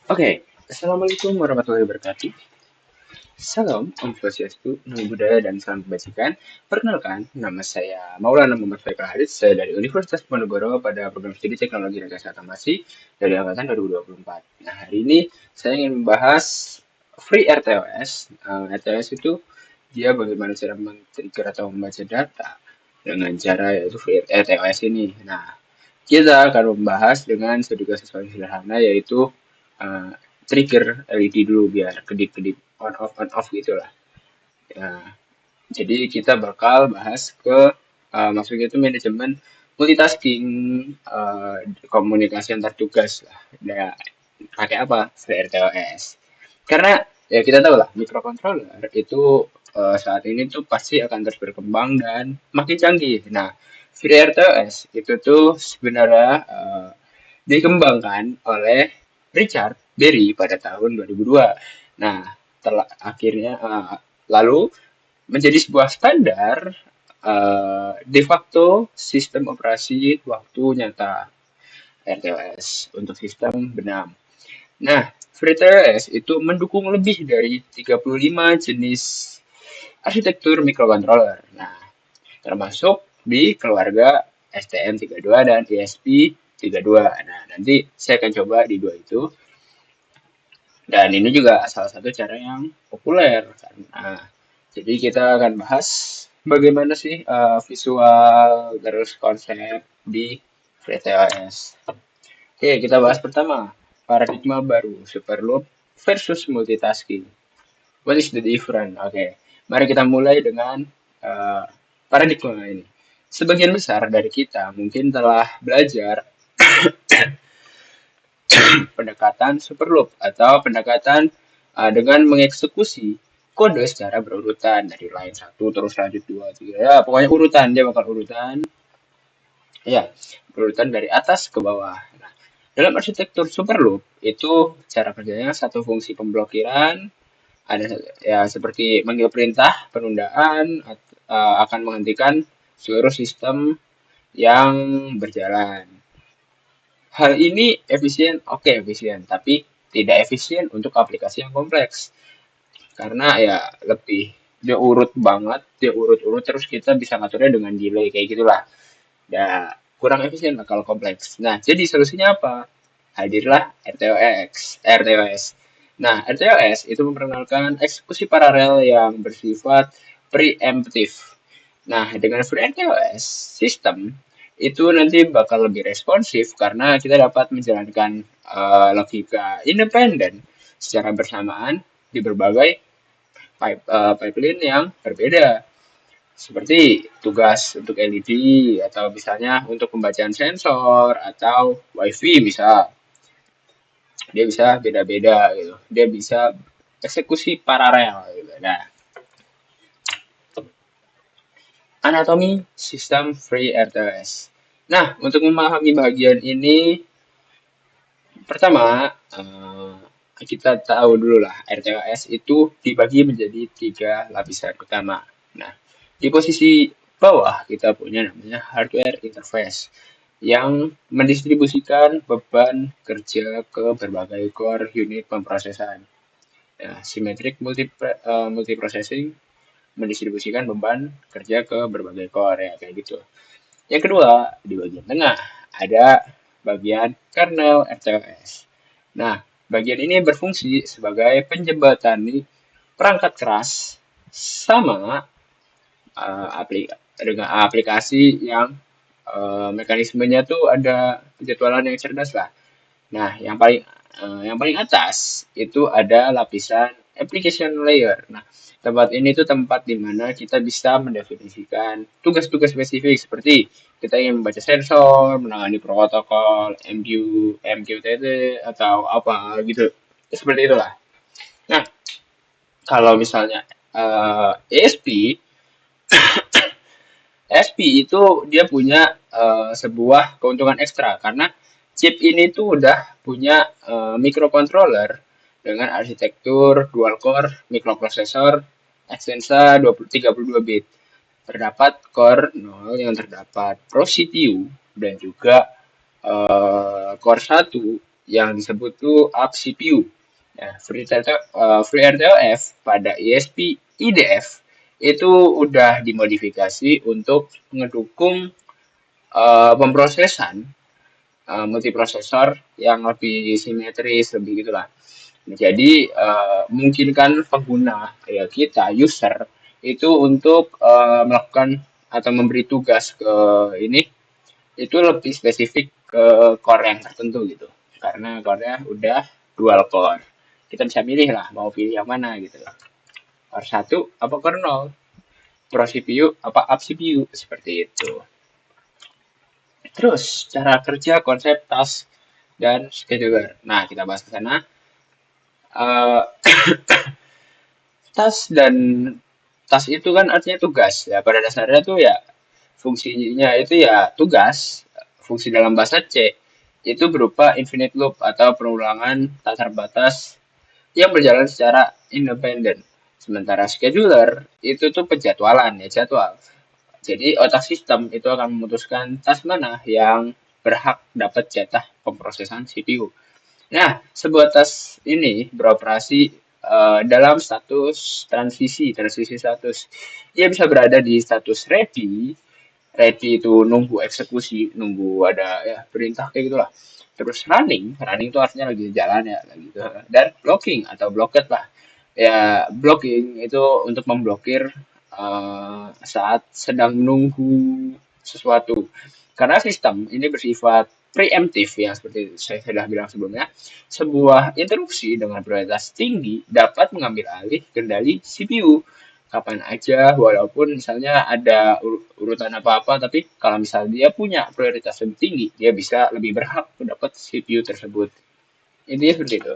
Oke, Assalamualaikum warahmatullahi wabarakatuh. Salam, Om Swastiastu, Namo Buddhaya, dan salam kebajikan. Perkenalkan, nama saya Maulana Muhammad Faikal Haris, saya dari Universitas Diponegoro pada program studi Teknologi dan Kesehatan Masih dari angkatan 2024. Nah, hari ini saya ingin membahas Free RTOS. RTOS itu dia bagaimana cara men-trigger atau membaca data dengan cara yaitu Free RTOS ini. Nah, kita akan membahas dengan sedikit sesuatu yang sederhana yaitu uh, trigger LED dulu biar kedip-kedip on off gitulah. Ya, jadi kita bakal bahas ke maksudnya itu manajemen multitasking, komunikasi antar tugas lah. Nah, pakai apa? VRTOS. Karena ya kita tahu lah microcontroller itu saat ini tuh pasti akan terus berkembang dan makin canggih. Nah, VRTOS itu tuh sebenarnya dikembangkan oleh Richard Berry pada tahun 2002. Nah, akhirnya lalu menjadi sebuah standar de facto sistem operasi waktu nyata RTOS untuk sistem benam. Nah, FreeRTOS itu mendukung lebih dari 35 jenis arsitektur microcontroller. Nah, termasuk di keluarga STM32 dan ESP32. Nah, nanti saya akan coba di dua itu. Dan ini juga salah satu cara yang populer. Nah, jadi kita akan bahas bagaimana sih visual terus konsep di FreeTOS. Oke, kita bahas pertama. Paradigma baru, Superloop versus multitasking. What is the difference? Oke, mari kita mulai dengan uh, paradigma ini. Sebagian besar dari kita mungkin telah belajar pendekatan superloop atau pendekatan dengan mengeksekusi kode secara berurutan dari line satu terus lanjut dua tiga ya pokoknya urutan dia bakal urutan ya berurutan dari atas ke bawah. Nah, dalam arsitektur superloop itu cara kerjanya satu fungsi pemblokiran ada ya seperti manggil perintah penundaan akan menghentikan seluruh sistem yang berjalan. Hal ini efisien, oke efisien, tapi tidak efisien untuk aplikasi yang kompleks. Karena ya lebih dia urut banget, dia urut-urut terus kita bisa ngaturnya dengan delay kayak gitulah. Ya kurang efisien lah kalau kompleks. Nah, jadi solusinya apa? Hadirlah RTOS. Nah, RTOS itu memperkenalkan eksekusi paralel yang bersifat preemptif. Nah, dengan free RTOS sistem itu nanti bakal lebih responsif karena kita dapat menjalankan logika independen secara bersamaan di berbagai pipeline yang berbeda seperti tugas untuk LED atau misalnya untuk pembacaan sensor atau WiFi bisa dia bisa beda-beda gitu dia bisa eksekusi paralel gitu. Nah, anatomi sistem free RTOS. Nah, untuk memahami bagian ini pertama kita tahu dulu lah RTOS itu dibagi menjadi tiga lapisan utama. Nah, di posisi bawah kita punya namanya hardware interface yang mendistribusikan beban kerja ke berbagai core unit pemrosesan. Ya, symmetric multiprocessing mendistribusikan beban kerja ke berbagai core ya kayak gitu. Yang kedua, di bagian tengah ada bagian kernel RTOS. Nah, bagian ini berfungsi sebagai penjembatan perangkat keras sama dengan aplikasi yang mekanismenya tuh ada penjadwalan yang cerdas lah. Nah, yang paling atas itu ada lapisan application layer. Nah, tempat ini tuh tempat di mana kita bisa mendefinisikan tugas-tugas spesifik seperti kita ingin membaca sensor, menangani protokol, MQTT atau apa gitu. Seperti itulah. Nah, kalau misalnya ESP, ESP itu dia punya sebuah keuntungan ekstra karena chip ini tuh udah punya microcontroller dengan arsitektur dual core microprocessor Extensa 32 bit. Terdapat core 0 yang terdapat pro CPU dan juga core 1 yang disebut tuh up CPU. Nah, FreeRTOS pada ESP IDF itu udah dimodifikasi untuk mendukung pemrosesan multiprosesor yang lebih simetris, lebih gitulah. Jadi memungkinkan pengguna ya kita user itu untuk melakukan atau memberi tugas ke ini itu lebih spesifik ke core yang tertentu gitu. Karena core-nya udah dual core. Kita bisa milih lah mau pilih yang mana gitu. Core 1 apa core 0, Pro CPU apa up CPU seperti itu. Terus cara kerja konsep task dan scheduler. Nah, kita bahas ke sana. Uh, task dan task itu kan artinya tugas ya, pada dasarnya tuh ya fungsinya itu ya tugas. Fungsi dalam bahasa C itu berupa infinite loop atau perulangan tak terbatas yang berjalan secara independen. Sementara scheduler itu tuh penjadwalan ya, jadwal. Jadi otak sistem itu akan memutuskan task mana yang berhak dapat jatah pemrosesan CPU. Nah, sebuah tas ini beroperasi dalam status transisi status. Ia bisa berada di status ready, ready itu nunggu eksekusi, nunggu ada ya perintah kayak gitulah. Terus running itu artinya lagi jalan ya, lagi gitu. Dan blocking atau blocked lah. Ya, blocking itu untuk memblokir saat sedang menunggu sesuatu. Karena sistem ini bersifat preemptif ya seperti saya sudah bilang sebelumnya, sebuah interupsi dengan prioritas tinggi dapat mengambil alih kendali CPU kapan aja walaupun misalnya ada urutan apa-apa tapi kalau misalnya dia punya prioritas lebih tinggi dia bisa lebih berhak mendapat CPU tersebut. Intinya seperti itu.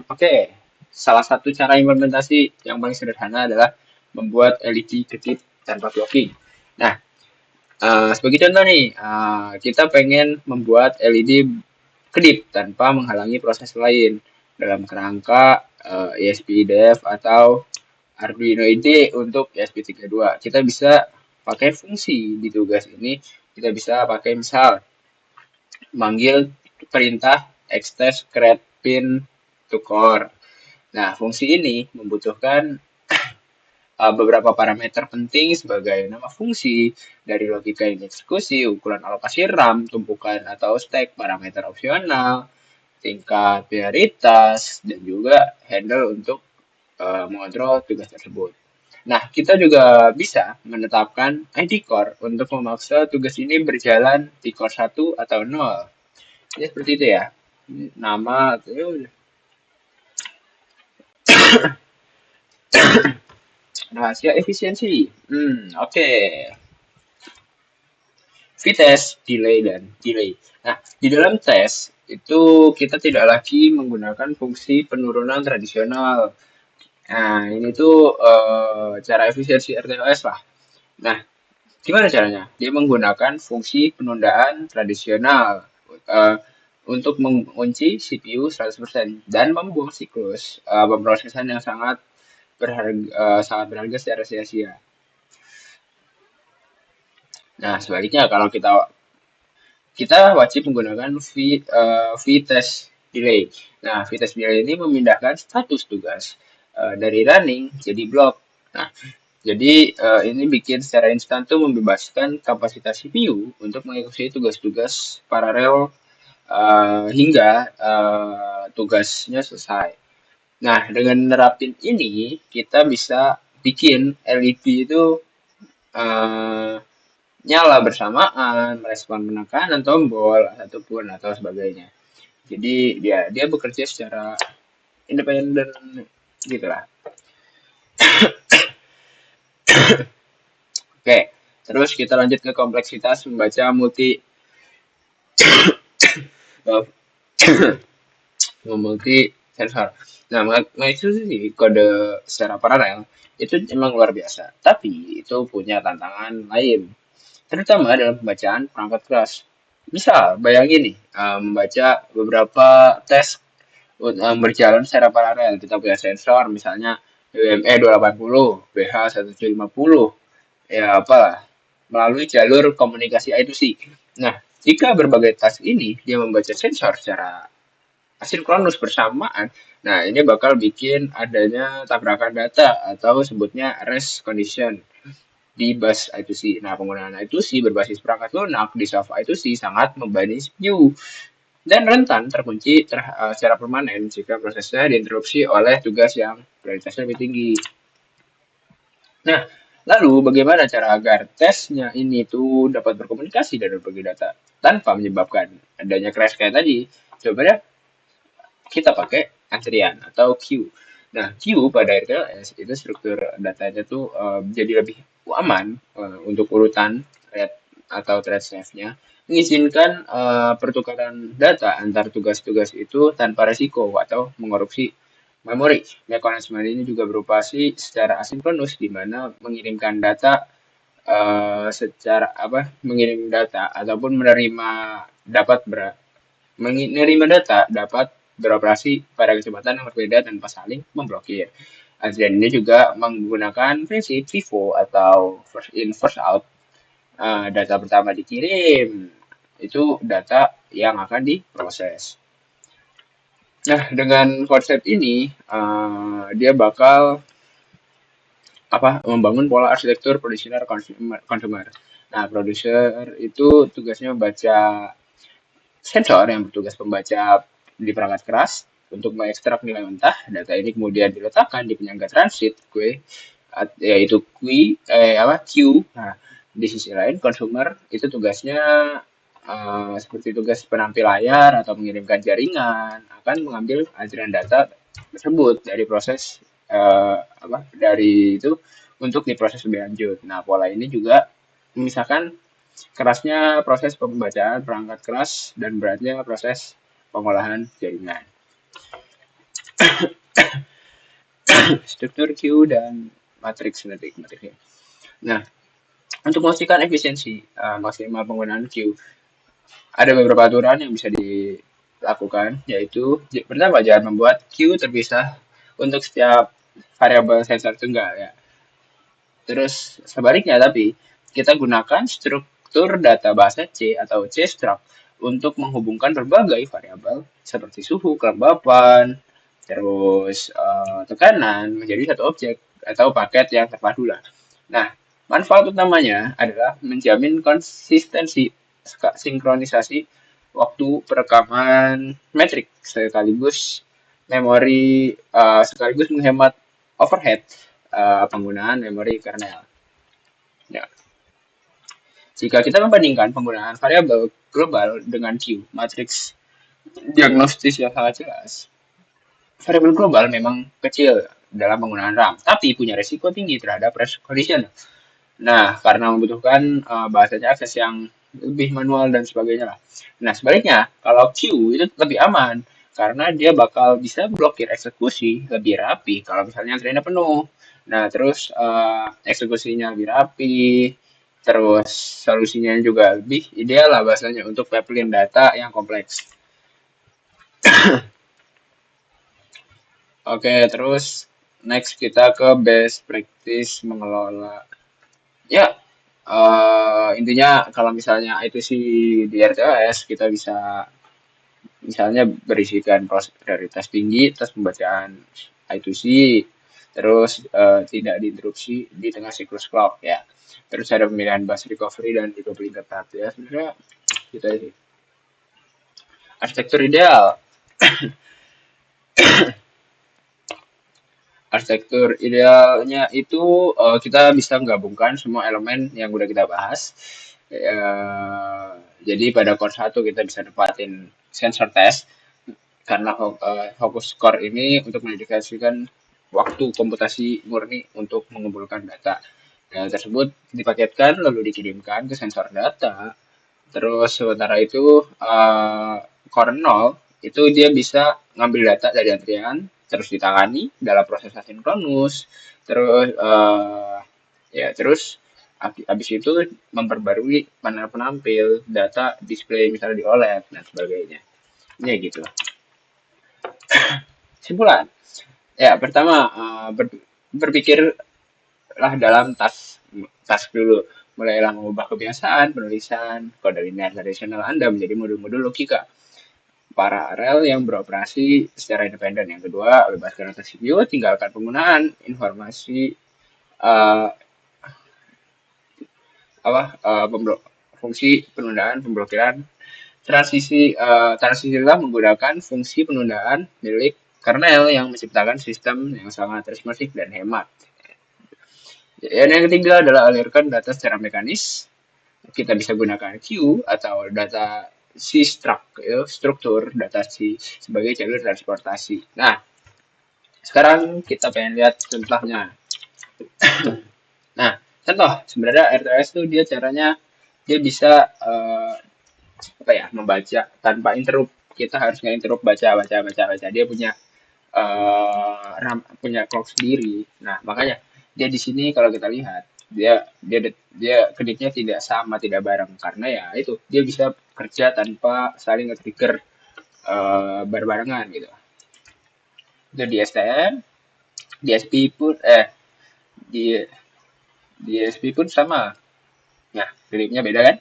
Oke, salah satu cara implementasi yang paling sederhana adalah membuat LED kedip tanpa blocking. Nah, sebagai contoh nih, kita pengen membuat LED kedip tanpa menghalangi proses lain dalam kerangka ESP-IDF atau Arduino IDE untuk ESP32. Kita bisa pakai fungsi di tugas ini. Kita bisa pakai misal manggil perintah extest create pin to core. Nah, fungsi ini membutuhkan beberapa parameter penting sebagai nama fungsi dari logika yang dieksekusi, ukuran alokasi RAM, tumpukan atau stack, parameter opsional, tingkat prioritas, dan juga handle untuk mengontrol tugas tersebut. Nah, kita juga bisa menetapkan ID core untuk memaksa tugas ini berjalan di core 1 atau 0. Ya, seperti itu ya. Nama, rahasia efisiensi. Oke. V-test, delay, dan delay. Nah, di dalam tes, itu kita tidak lagi menggunakan fungsi penurunan tradisional. Nah, ini tuh cara efisiensi RTOS lah. Nah, gimana caranya? Dia menggunakan fungsi penundaan tradisional uh, untuk mengunci CPU 100% dan membuang siklus pemrosesan yang sangat berharga secara sia-sia. Nah, sebaliknya kalau kita wajib menggunakan V-test delay. Nah, V-test delay ini memindahkan status tugas dari running jadi block. Nah, jadi ini bikin secara instan tuh membebaskan kapasitas CPU untuk mengikuti tugas-tugas paralel hingga tugasnya selesai. Nah, dengan nerapin ini kita bisa bikin LED itu uh, nyala bersamaan, merespon penekanan tombol ataupun atau sebagainya. Jadi dia bekerja secara independen gitulah. Oke, terus kita lanjut ke kompleksitas membaca multi sensor. Nah, mengeksekusi kode secara paralel itu emang luar biasa, tapi itu punya tantangan lain, terutama dalam pembacaan perangkat keras. Misal, bayangin nih, membaca beberapa tes berjalan secara paralel. Kita punya sensor, misalnya WME 280, BH 1750, ya apalah. melalui jalur komunikasi I2C. Nah, jika berbagai task ini dia membaca sensor secara asinkronus bersamaan, nah ini bakal bikin adanya tabrakan data atau sebutnya rest condition di bus I2C. Nah, penggunaan I2C berbasis perangkat lunak di soft I2C sangat membebani CPU dan rentan terkunci secara permanen jika prosesnya diinterupsi oleh tugas yang prioritasnya lebih tinggi. Nah, lalu bagaimana cara agar tesnya ini tuh dapat berkomunikasi dan berbagi data tanpa menyebabkan adanya crash kayak tadi? Sebenarnya kita pakai antrian atau queue. Nah, queue pada RTLS itu struktur datanya tuh jadi lebih aman untuk urutan thread atau thread safe-nya, mengizinkan pertukaran data antar tugas-tugas itu tanpa resiko atau mengoreksi memori. Mekanisme ini juga beroperasi secara asinkronus di mana mengirimkan data secara apa mengirim data ataupun dapat ber, menerima data dapat beroperasi pada kecepatan yang berbeda tanpa saling memblokir. Antrian ini juga menggunakan prinsip FIFO atau first in first out. Data pertama dikirim itu data yang akan diproses. Nah, dengan konsep ini dia bakal membangun pola arsitektur producer consumer. Nah, producer itu tugasnya membaca sensor yang bertugas membaca di perangkat keras untuk mengekstrak nilai mentah. Data ini kemudian diletakkan di penyangga transit yaitu Q. Nah, di sisi lain consumer itu tugasnya seperti tugas penampil layar atau mengirimkan jaringan akan mengambil antrian data tersebut dari proses dari itu untuk diproses lebih lanjut. Nah, pola ini juga memisahkan kerasnya proses pembacaan perangkat keras dan beratnya proses pengolahan jaringan. Struktur queue dan matriks matriksnya. Nah, untuk memastikan efisiensi maksimal penggunaan queue, ada beberapa aturan yang bisa dilakukan, yaitu pertama jangan membuat queue terpisah untuk setiap variabel sensor tunggal ya. Terus sebaliknya tapi kita gunakan struktur data bahasa C atau C-struct untuk menghubungkan berbagai variabel seperti suhu, kelembapan, terus tekanan menjadi satu objek atau paket yang terpadu lah. Nah, manfaat utamanya adalah menjamin konsistensi sinkronisasi waktu perekaman metrik sekaligus menghemat overhead penggunaan memori kernel. Ya. Jika kita membandingkan penggunaan variabel global dengan Q, matriks diagnostis yang sangat jelas, variabel global memang kecil dalam penggunaan RAM, tapi punya resiko tinggi terhadap race collision. Nah, karena membutuhkan bahasanya akses yang lebih manual dan sebagainya lah. Nah, sebaliknya, kalau Q itu lebih aman, karena dia bakal bisa blokir eksekusi lebih rapi kalau misalnya antriannya penuh. Nah, terus eksekusinya lebih rapi, terus solusinya juga lebih ideal lah bahasanya untuk pipeline data yang kompleks. Oke, terus next kita ke best practice mengelola. Ya, intinya kalau misalnya itu sih di RTOS kita bisa misalnya berisikan prioritas tinggi, terus pembacaan I2C, terus tidak diinterupsi di tengah siklus clock ya. Terus ada pemilihan bus recovery dan recovery tetap ya. Sebenarnya kita sih. Arsitektur ideal. Arsitektur idealnya itu kita bisa menggabungkan semua elemen yang udah kita bahas. Jadi pada core 1 kita bisa dapatin sensor test karena fokus core ini untuk mendedikasikan waktu komputasi murni untuk mengumpulkan data. Data tersebut dipaketkan lalu dikirimkan ke sensor data. Terus sementara itu core 0 itu dia bisa ngambil data dari antrian terus ditangani dalam proses asinkronus terus terus habis itu memperbarui panel penampil data display misalnya di OLED dan sebagainya ya gitu. Simpulan ya pertama berpikirlah dalam task dulu, mulailah mengubah kebiasaan penulisan kode linear tradisional Anda menjadi modul-modul logika paralel yang beroperasi secara independen. Yang kedua, bebaskan otak CPU, tinggalkan penggunaan informasi uh, fungsi penundaan pemblokiran transisilah menggunakan fungsi penundaan milik kernel yang menciptakan sistem yang sangat responsif dan hemat. Dan yang ketiga adalah alirkan data secara mekanis. Kita bisa gunakan queue atau data C struct, ya, struktur data C sebagai jalur transportasi. Nah, sekarang kita pengen lihat contohnya. Nah, contoh sebenarnya RTOS tuh dia caranya dia bisa membaca tanpa interrupt. Kita harus nggak interrupt baca. Dia punya punya clock sendiri. Nah, makanya dia di sini kalau kita lihat dia kreditnya tidak sama, tidak bareng karena ya itu dia bisa kerja tanpa saling nge-trigger berbarengan gitu. Itu di STM, di SP pun di di SP pun sama. Nah, kreditnya beda kan?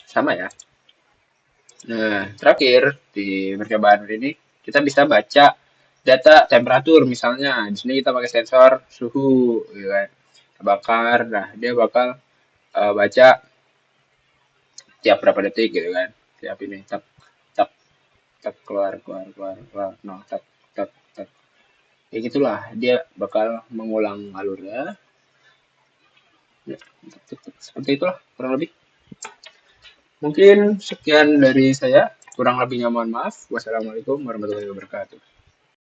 Sama ya. Nah, terakhir di percobaan ini kita bisa baca data temperatur misalnya. Di sini kita pakai sensor suhu, gitu kan. Kita bakar, nah dia bakal baca tiap berapa detik gitu kan. Tiap ini tak tak tak keluar, no tak tak tak. Ya gitulah, dia bakal mengulang alurnya. Ya, seperti itulah kurang lebih. Mungkin sekian dari saya. Kurang lebihnya mohon maaf. Wassalamualaikum warahmatullahi wabarakatuh.